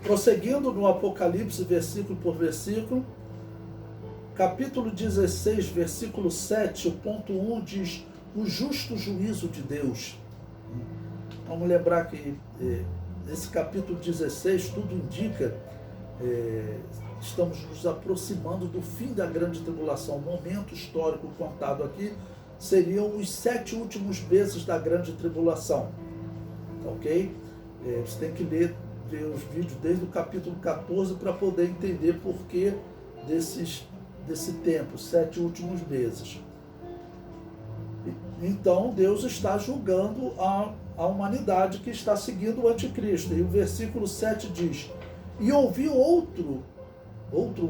Prosseguindo no Apocalipse, versículo por versículo, capítulo 16, versículo 7, o ponto 1 diz: o justo juízo de Deus. Vamos lembrar que nesse capítulo 16 tudo indica, estamos nos aproximando do fim da grande tribulação. O momento histórico contado aqui seriam os 7 últimos meses da grande tribulação. Ok? Você tem que ver os vídeos desde o capítulo 14 para poder entender por que desse tempo, 7 últimos meses. Então Deus está julgando a humanidade que está seguindo o anticristo. E o versículo 7 diz: e ouvi outro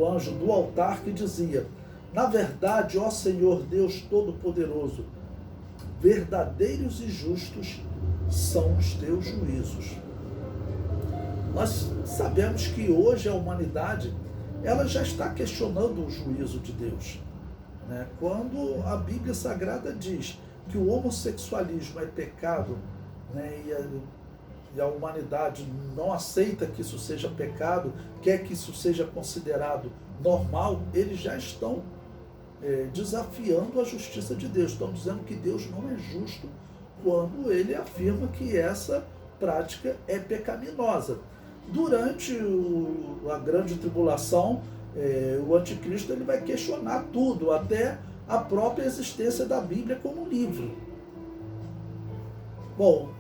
anjo do altar que dizia: na verdade, ó Senhor Deus Todo-Poderoso, verdadeiros e justos são os teus juízos. Nós sabemos que hoje a humanidade ela já está questionando o juízo de Deus, né? Quando a Bíblia Sagrada diz que o homossexualismo é pecado, né, e a humanidade não aceita que isso seja pecado, quer que isso seja considerado normal, eles já estão desafiando a justiça de Deus, estão dizendo que Deus não é justo quando ele afirma que essa prática é pecaminosa. Durante a grande tribulação, o anticristo ele vai questionar tudo, até a própria existência da Bíblia como livro. Bom,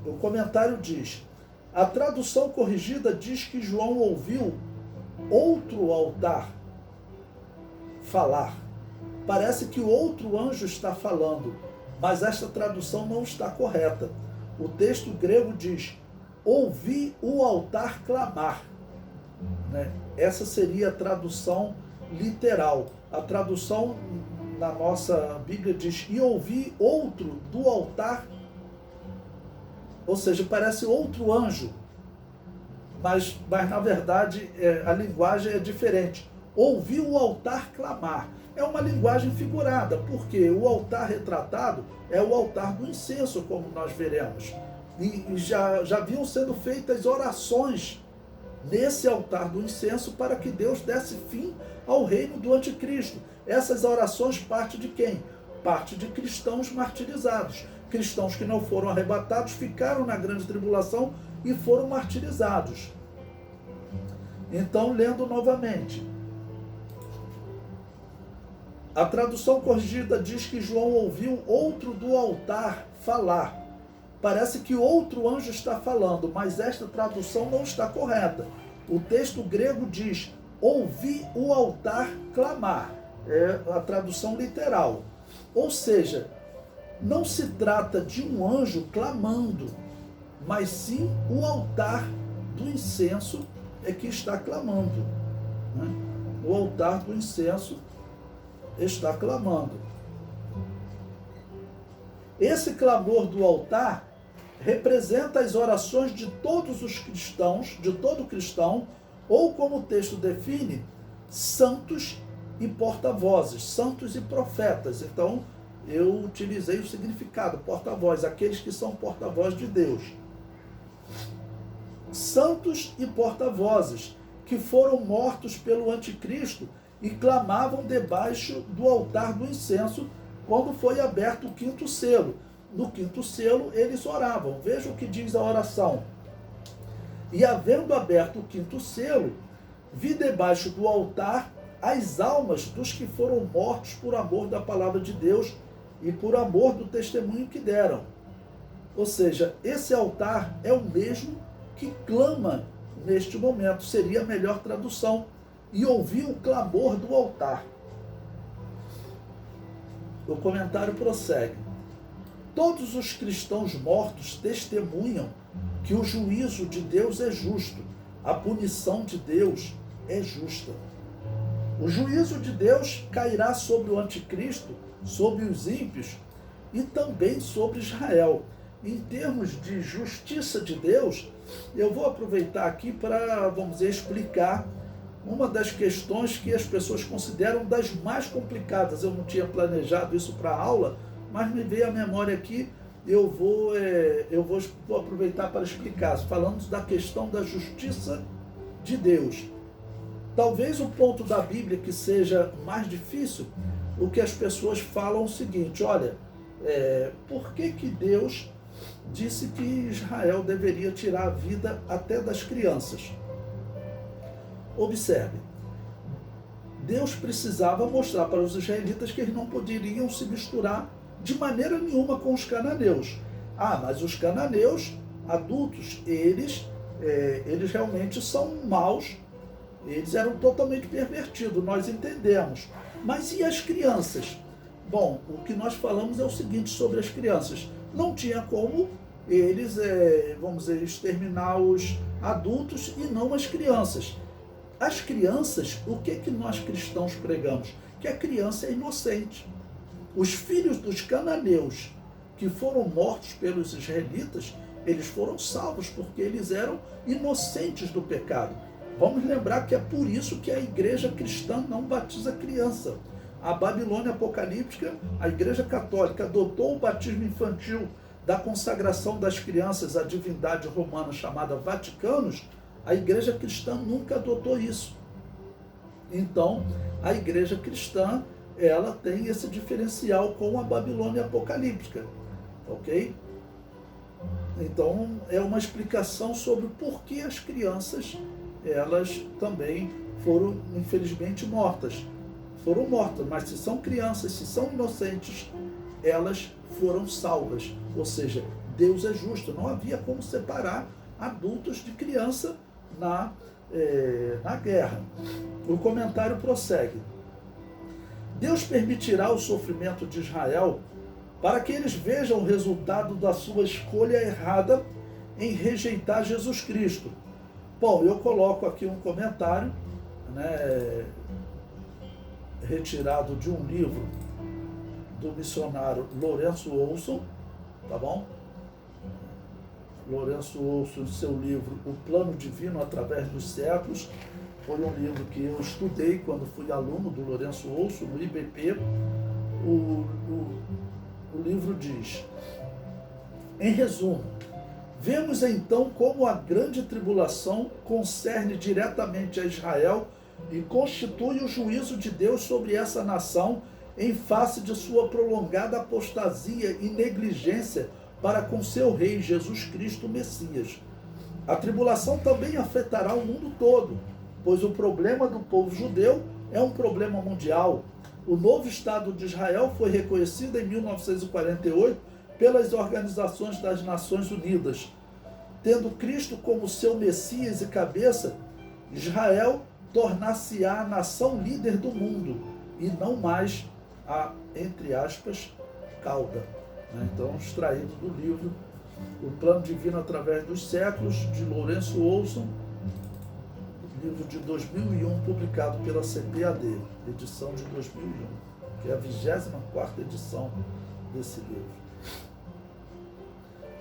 o comentário diz: a tradução corrigida diz que João ouviu outro altar falar. Parece que o outro anjo está falando, mas esta tradução não está correta. O texto grego diz: ouvi o altar clamar, né? Essa seria a tradução literal. A tradução na nossa Bíblia diz: e ouvi outro do altar, ou seja, parece outro anjo, mas na verdade a linguagem é diferente. Ouvi o altar clamar. É uma linguagem figurada, porque o altar retratado é o altar do incenso, como nós veremos. E já haviam sendo feitas orações nesse altar do incenso para que Deus desse fim ao reino do anticristo. Essas orações partem de quem? Parte de cristãos martirizados. Cristãos que não foram arrebatados, ficaram na grande tribulação e foram martirizados. Então, lendo novamente, a tradução corrigida diz que João ouviu outro do altar falar. Parece que outro anjo está falando, mas esta tradução não está correta. O texto grego diz: ouvi o altar clamar. É a tradução literal. Ou seja, não se trata de um anjo clamando, mas sim o altar do incenso é que está clamando, né? O altar do incenso está clamando. Esse clamor do altar representa as orações de todos os cristãos, de todo cristão, ou como o texto define, santos e porta-vozes, santos e profetas. Então, eu utilizei o significado, porta-voz, aqueles que são porta-voz de Deus. Santos e porta-vozes, que foram mortos pelo anticristo e clamavam debaixo do altar do incenso quando foi aberto o 5º selo. No 5º selo, eles oravam. Veja o que diz a oração. E havendo aberto o 5º selo, vi debaixo do altar as almas dos que foram mortos por amor da palavra de Deus e por amor do testemunho que deram. Ou seja, esse altar é o mesmo que clama neste momento. Seria a melhor tradução. E ouvi o clamor do altar. O comentário prossegue: todos os cristãos mortos testemunham que o juízo de Deus é justo, a punição de Deus é justa. O juízo de Deus cairá sobre o anticristo, sobre os ímpios e também sobre Israel. Em termos de justiça de Deus, eu vou aproveitar aqui para, vamos dizer, explicar uma das questões que as pessoas consideram das mais complicadas. Eu não tinha planejado isso para a aula, mas me veio à memória aqui, eu vou aproveitar para explicar. Falando da questão da justiça de Deus. Talvez o ponto da Bíblia que seja mais difícil, o que as pessoas falam é o seguinte: olha, por que Deus disse que Israel deveria tirar a vida até das crianças? Observe, Deus precisava mostrar para os israelitas que eles não poderiam se misturar de maneira nenhuma com os cananeus. Mas os cananeus adultos, eles realmente são maus, eles eram totalmente pervertidos, nós entendemos. Mas e as crianças? Bom, o que nós falamos é o seguinte sobre as crianças: não tinha como eles, vamos dizer, exterminar os adultos e não as crianças. As crianças, o que nós cristãos pregamos? Que a criança é inocente. Os filhos dos cananeus que foram mortos pelos israelitas, eles foram salvos porque eles eram inocentes do pecado. Vamos lembrar que é por isso que a igreja cristã não batiza criança. A Babilônia apocalíptica, a igreja católica, adotou o batismo infantil da consagração das crianças à divindade romana chamada Vaticanos. A igreja cristã nunca adotou isso. Então, a igreja cristã, ela tem esse diferencial com a Babilônia apocalíptica, ok? Então, é uma explicação sobre por que as crianças, elas também foram, infelizmente, mortas. Foram mortas, mas se são crianças, se são inocentes, elas foram salvas. Ou seja, Deus é justo, não havia como separar adultos de criança na guerra. O comentário prossegue: Deus permitirá o sofrimento de Israel para que eles vejam o resultado da sua escolha errada em rejeitar Jesus Cristo. Bom, eu coloco aqui um comentário, retirado de um livro do missionário Lourenço Olson, tá bom? Lourenço Olson, em seu livro O Plano Divino através dos Séculos, foi um livro que eu estudei quando fui aluno do Lourenço Olson no IBP. O livro diz, em resumo: vemos então como a grande tribulação concerne diretamente a Israel e constitui o juízo de Deus sobre essa nação em face de sua prolongada apostasia e negligência para com seu rei Jesus Cristo Messias. A tribulação também afetará o mundo todo, pois o problema do povo judeu é um problema mundial. O novo Estado de Israel foi reconhecido em 1948 pelas Organizações das Nações Unidas. Tendo Cristo como seu Messias e cabeça, Israel tornar-se-á a nação líder do mundo e não mais a, entre aspas, cauda. Então, extraído do livro O Plano Divino através dos Séculos, de Lourenço Olson, livro de 2001, publicado pela CPAD, edição de 2001, que é a 24ª edição desse livro.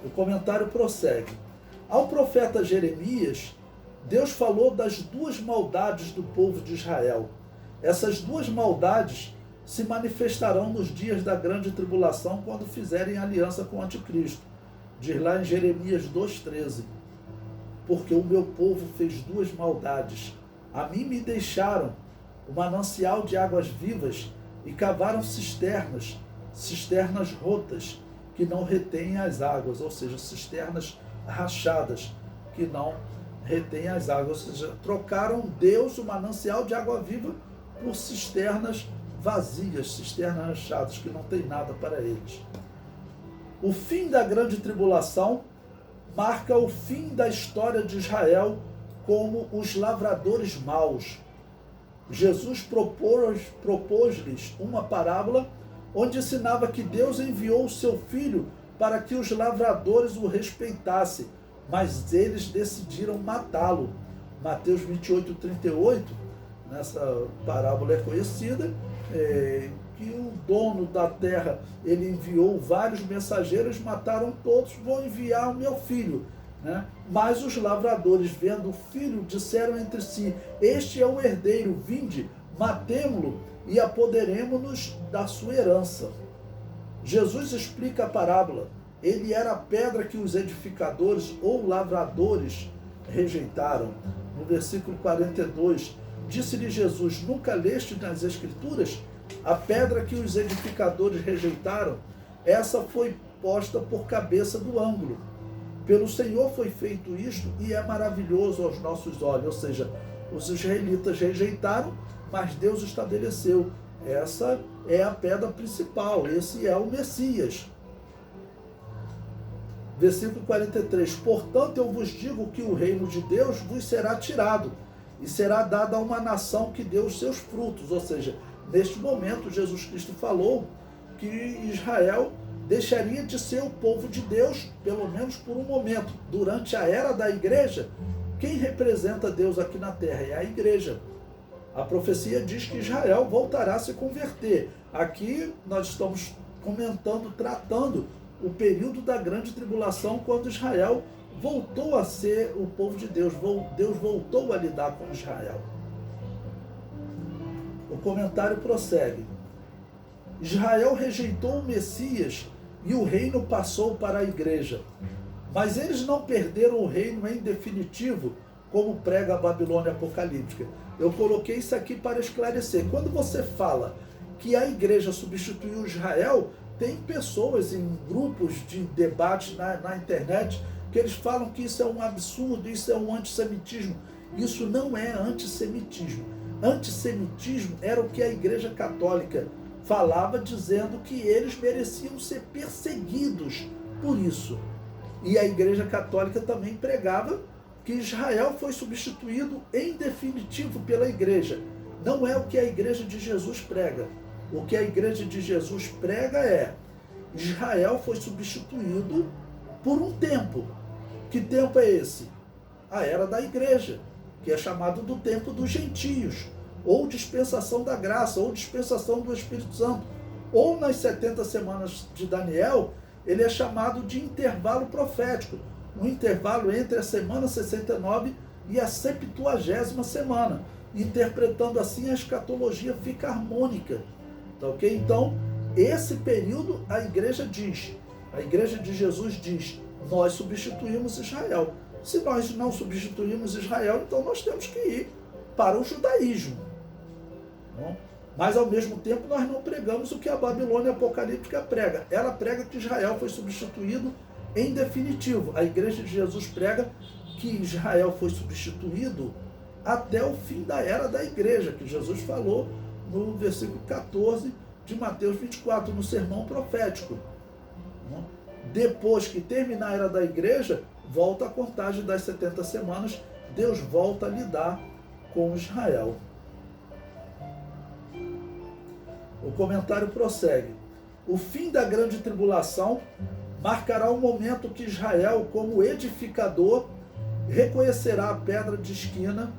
O comentário prossegue: ao profeta Jeremias, Deus falou das duas maldades do povo de Israel. Essas duas maldades se manifestarão nos dias da grande tribulação, quando fizerem aliança com o anticristo. Diz lá em Jeremias 2,13: porque o meu povo fez duas maldades. A mim me deixaram o manancial de águas vivas e cavaram cisternas rotas, que não retêm as águas, ou seja, cisternas rachadas, que não retêm as águas. Ou seja, trocaram Deus, o manancial de água viva, por cisternas vazias, cisternas rachadas, que não tem nada para eles. O fim da grande tribulação marca o fim da história de Israel como os lavradores maus. Jesus propôs-lhes uma parábola onde ensinava que Deus enviou o seu Filho para que os lavradores o respeitassem, mas eles decidiram matá-lo. Mateus 28:38, nessa parábola é conhecida, que o dono da terra, ele enviou vários mensageiros, mataram todos, vou enviar o meu filho. Mas os lavradores, vendo o filho, disseram entre si: este é o herdeiro, vinde, matemo-lo e apoderemo-nos da sua herança. Jesus explica a parábola. Ele era a pedra que os edificadores ou lavradores rejeitaram. No versículo 42, disse-lhe Jesus: nunca leste nas Escrituras? A pedra que os edificadores rejeitaram, essa foi posta por cabeça do ângulo. Pelo Senhor foi feito isto e é maravilhoso aos nossos olhos. Ou seja, os israelitas rejeitaram, mas Deus estabeleceu. Essa é a pedra principal, esse é o Messias. Versículo 43, portanto eu vos digo que o reino de Deus vos será tirado e será dado a uma nação que dê os seus frutos. Ou seja, neste momento Jesus Cristo falou que Israel deixaria de ser o povo de Deus, pelo menos por um momento. Durante a era da igreja, quem representa Deus aqui na terra é a igreja. A profecia diz que Israel voltará a se converter. Aqui nós estamos comentando, tratando o período da grande tribulação, quando Israel voltou a ser o povo de Deus. Deus voltou a lidar com Israel. O comentário prossegue. Israel rejeitou o Messias e o reino passou para a igreja. Mas eles não perderam o reino em definitivo, como prega a Babilônia apocalíptica. Eu coloquei isso aqui para esclarecer. Quando você fala que a igreja substituiu Israel, tem pessoas em grupos de debate na internet que eles falam que isso é um absurdo, isso é um antissemitismo. Isso não é antissemitismo. Antissemitismo era o que a Igreja Católica falava, dizendo que eles mereciam ser perseguidos por isso. E a Igreja Católica também pregava que Israel foi substituído em definitivo pela igreja. Não é o que a Igreja de Jesus prega. O que a Igreja de Jesus prega é: Israel foi substituído por um tempo. Que tempo é esse? A era da igreja, que é chamado do tempo dos gentios, ou dispensação da graça, ou dispensação do Espírito Santo. Ou nas 70 semanas de Daniel, ele é chamado de intervalo profético, um intervalo entre a semana 69 e a 70ª semana, interpretando assim a escatologia fica harmônica. Tá ok? Então, esse período a igreja diz, a igreja de Jesus diz, nós substituímos Israel. Se nós não substituímos Israel, então nós temos que ir para o judaísmo. Não? Mas, ao mesmo tempo, nós não pregamos o que a Babilônia apocalíptica prega. Ela prega que Israel foi substituído em definitivo. A igreja de Jesus prega que Israel foi substituído até o fim da era da igreja, que Jesus falou no versículo 14 de Mateus 24, no sermão profético. Depois que terminar a era da igreja, volta a contagem das 70 semanas, Deus volta a lidar com Israel. O comentário prossegue. O fim da grande tribulação marcará o momento que Israel, como edificador, reconhecerá a pedra de esquina,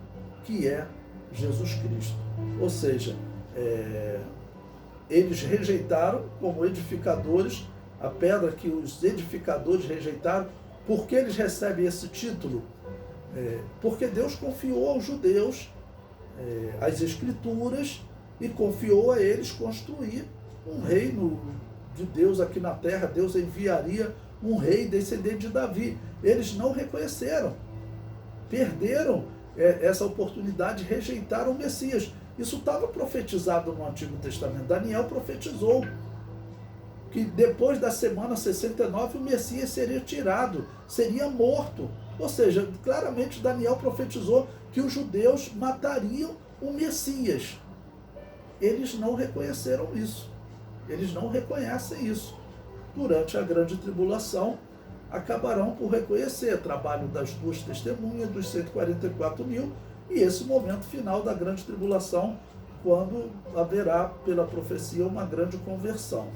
que é Jesus Cristo. Ou seja, eles rejeitaram como edificadores a pedra que os edificadores rejeitaram. Por que eles recebem esse título? Porque Deus confiou aos judeus as Escrituras e confiou a eles construir um reino de Deus aqui na terra. Deus enviaria um rei descendente de Davi. Eles não reconheceram, perderam essa oportunidade, rejeitaram o Messias. Isso estava profetizado no Antigo Testamento. Daniel profetizou que depois da semana 69 o Messias seria tirado, seria morto. Ou seja, claramente Daniel profetizou que os judeus matariam o Messias. Eles não reconheceram isso. Eles não reconhecem isso. Durante a grande tribulação, acabarão por reconhecer o trabalho das duas testemunhas, dos 144 mil, e esse momento final da grande tribulação, quando haverá, pela profecia, uma grande conversão.